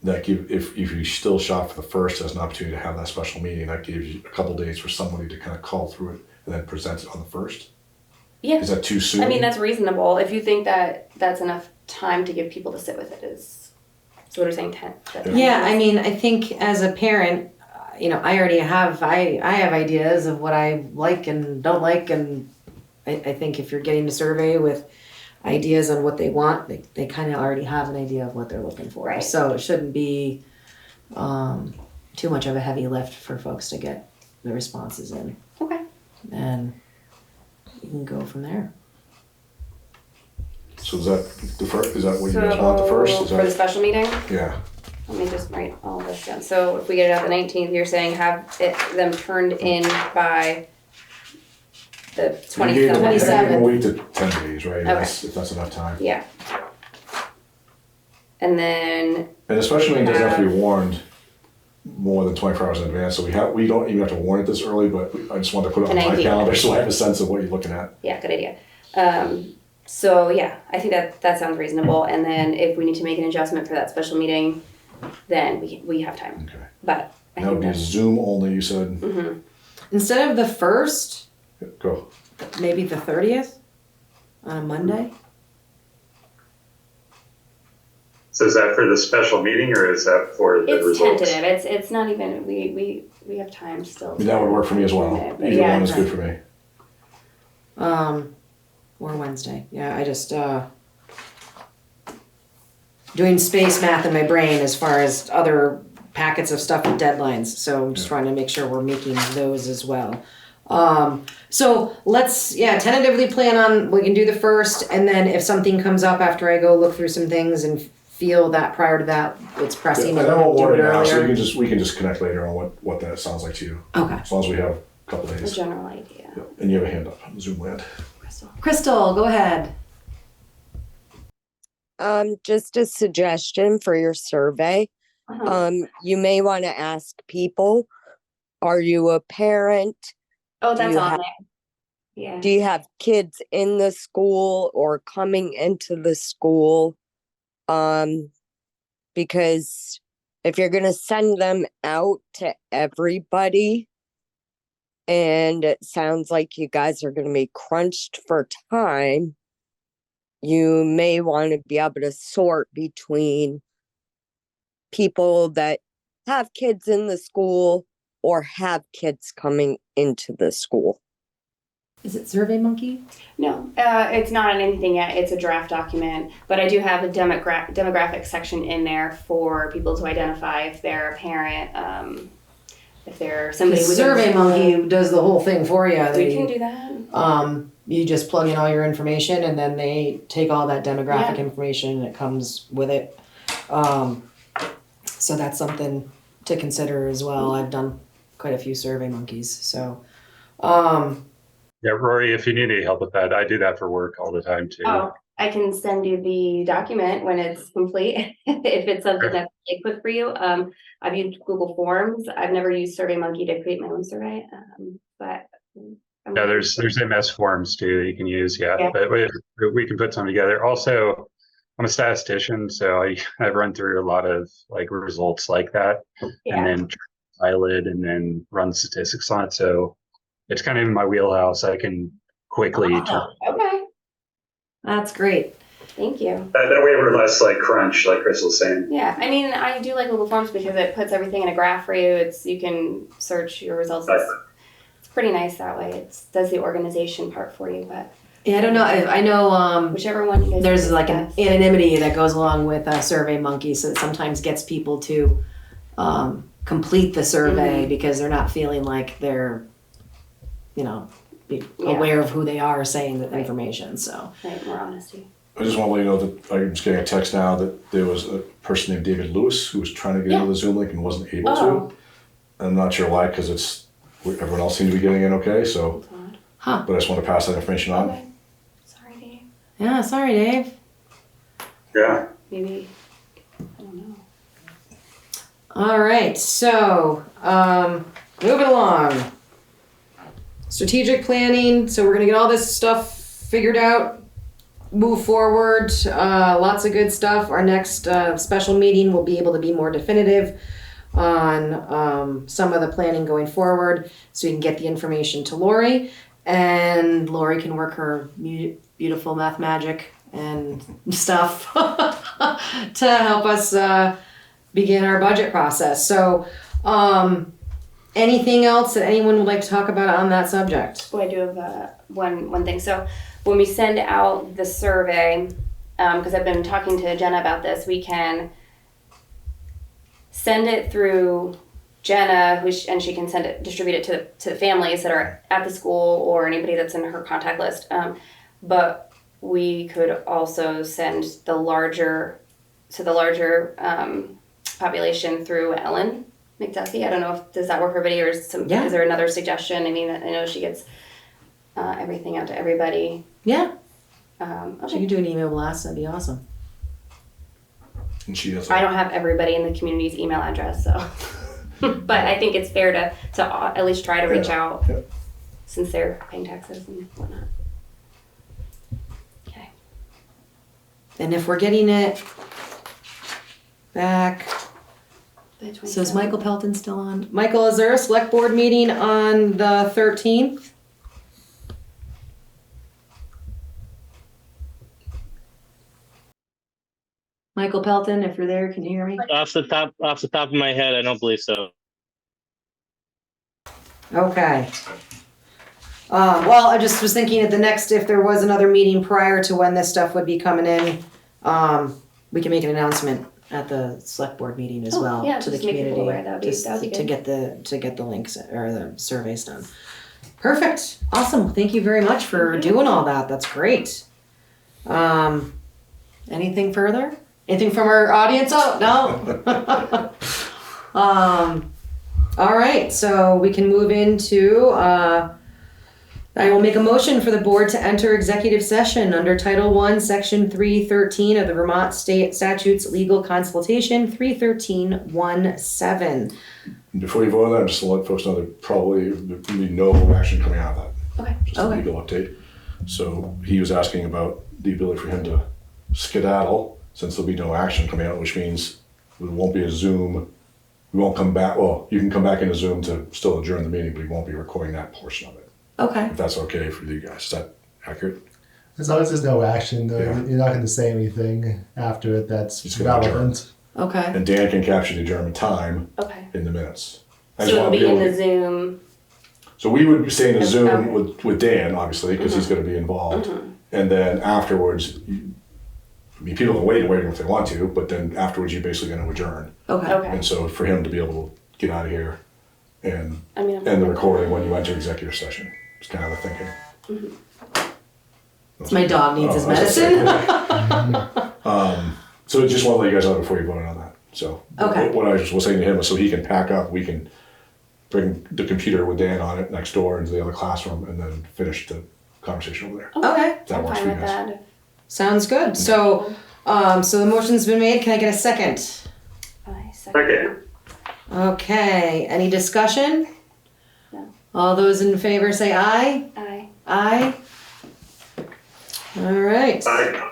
If you still shot for the first as an opportunity to have that special meeting, that gives you a couple days for somebody to kind of call through it and then present it on the first. Yeah. Is that too soon? I mean, that's reasonable. If you think that that's enough time to give people to sit with it, so what are you saying, 10? Yeah, I mean, I think as a parent, I already have, I have ideas of what I like and don't like, and I think if you're getting a survey with ideas on what they want, they kind of already have an idea of what they're looking for. Right. So it shouldn't be too much of a heavy lift for folks to get the responses in. Okay. And you can go from there. So is that what you guys want, the first? For the special meeting? Yeah. Let me just write all this down. So if we get it out the 19th, you're saying have them turned in by the You gave them 27th. a week to 10 days, right? Okay. If that's enough time. Yeah. And then, And especially it doesn't have to be warned more than 24 hours in advance. So we don't even have to warn it this early, but I just wanted to put it on An my idea. calendar so I have a sense of what you're looking at. yeah, good idea. So yeah, I think that sounds reasonable. And then if we need to make an adjustment for that special meeting, then we have time. Okay. But I That would think be that's, Zoom only, you said? mhm. Instead of the 1st, Go. maybe the 30th on a Monday. So is that for the special meeting or is that for the It's results? tentative. It's not even, we have time still. I mean, that would work for me as well. But Either yeah, one is good for me. Or Wednesday. Yeah, I just doing space math in my brain as far as other packets of stuff with deadlines. So I'm just trying to make sure we're making those as well. So let's tentatively plan on, we can do the 1st, and then if something comes up after I go look through some things and feel that prior to that it's pressing, Yeah, and I we'll won't do warn it it now, so earlier. we can just connect later on what that sounds like to you. Okay. As long as we have a couple A days. general idea. Yeah. And you have a hand up on Zoom land. Crystal, go ahead. Just a suggestion for your survey. Uh-huh. You may want to ask people, are you a parent? Oh, do that's you on have- there. Yeah. Do you have kids in the school or coming into the school? Because if you're going to send them out to everybody, and it sounds like you guys are going to be crunched for time, you may want to be able to sort between people that have kids in the school or have kids coming into the school. Is it SurveyMonkey? No, it's not on anything yet. It's a draft document, but I do have a demographic section in there for people to identify if they're a parent, if they're somebody with SurveyMonkey does the whole thing for you. We can do that. You just plug in all your information and then they take all that demographic Yeah. information and it comes with it. So that's something to consider as well. I've done quite a few SurveyMonkeys, so. Yeah, Rory, if you need any help with that, I do that for work all the time too. Oh, I can send you the document when it's complete, if it's something that's really quick for you. I've used Google Forms. I've never used SurveyMonkey to create my own survey, but Yeah, there's MS forms too you can use. Yeah, Yeah. but we can put some together. Also, I'm a statistician, so I've run through a lot of like results like that, Yeah. and then file it and then run statistics on it. So it's kind of in my wheelhouse. I can quickly. Okay. That's great. Thank you. That way we're less like crunch, like Chris was saying. Yeah, I mean, I do like Google Forms because it puts everything in a graph for you. You can search your results. It's pretty nice that way. It does the organization part for you, but Yeah, I don't know. I know whichever one you guys. there's think like is an best. anonymity that goes along with SurveyMonkey, so it sometimes gets people to complete the survey because they're not feeling like they're, aware of who they are saying the information. So Right, more honesty. I just want to let you know that I'm just getting a text now that there was a person named David Lewis who was trying to get into the Zoom link and wasn't able Oh. to. I'm not sure why, because everyone else seemed to be getting in okay. So, Huh. but I just want to pass that information on. Okay. Sorry, Dave. yeah, sorry, Dave. Yeah. Maybe. I don't know. All right, so moving along. Strategic planning. So we're gonna get all this stuff figured out, move forward. Lots of good stuff. Our next special meeting will be able to be more definitive on some of the planning going forward, so we can get the information to Lori, and Lori can work her beautiful math magic and stuff to help us begin our budget process. So, anything else that anyone would like to talk about on that subject? Oh, I do have one thing. So when we send out the survey, because I've been talking to Jenna about this, we can send it through Jenna, and she can distribute it to the families that are at the school or anybody that's in her contact list. But we could also send the larger population through Ellen McDuffie. I don't know does that work for everybody, or is there another suggestion? I mean, I know she gets everything out to everybody. Yeah. Okay. She could do an email blast. That'd be awesome. And she does. I don't have everybody in the community's email address, so. But I think it's fair to at least try to reach out since they're paying taxes and whatnot. Okay. And if we're getting it back. So is 27th. Michael Pelton still on? Michael, is there a select board meeting on the 13th? Michael Pelton, if you're there, can you hear me? Off the top of my head, I don't believe so. Okay. Well, I just was thinking if there was another meeting prior to when this stuff would be coming in, we can make an announcement at the select board meeting as well to the just make people community, aware. That'd be to good. get the links or the surveys done. Perfect. Awesome. Thank you very much for doing all that. That's great. Anything further? Anything from our audience? Oh, no. All right. So we can move into, I will make a motion for the board to enter executive session under Title I, Section 313 of the Vermont State Statutes Legal Consultation 313.17. Before you vote on that, just to let folks know that probably there will be no action coming out of that. Okay. Just a legal update. So he was asking about the ability for him to skedaddle since there'll be no action coming out, which means there won't be a Zoom. We won't come back. Well, you can come back into Zoom to still adjourn the meeting, but we won't be recording that portion of it. Okay. If that's okay for you guys. Is that accurate? As long as there's no action, though, Yeah. you're not going to say anything after it that's It's gonna adjourn. relevant. Okay. And Dan can capture the adjournment time Okay. in the minutes. I So just it'll wanna be in able the to- Zoom. So we would stay in a Zoom Okay. with Dan, obviously, because he's going to be involved. And then afterwards, people can wait if they want to, but then afterwards you're basically going to adjourn. Okay. Okay. And so for him to be able to get out of here and I mean, I'm end the fine with recording when you enter executive session, it's kind of the thinking. My dog needs his I was gonna medicine. So just want to let you guys know before you vote on that. So Okay. what I was saying to him was so he can pack up, we can bring the computer with Dan on it next door into the other classroom and then finish the conversation over there. Okay. That I'm works fine for you with guys. that. Sounds good. So, so the motion's been made. Can I get a second? I second. Okay. Okay. Any discussion? No. All those in favor say aye. Aye. Aye. All right. Aye.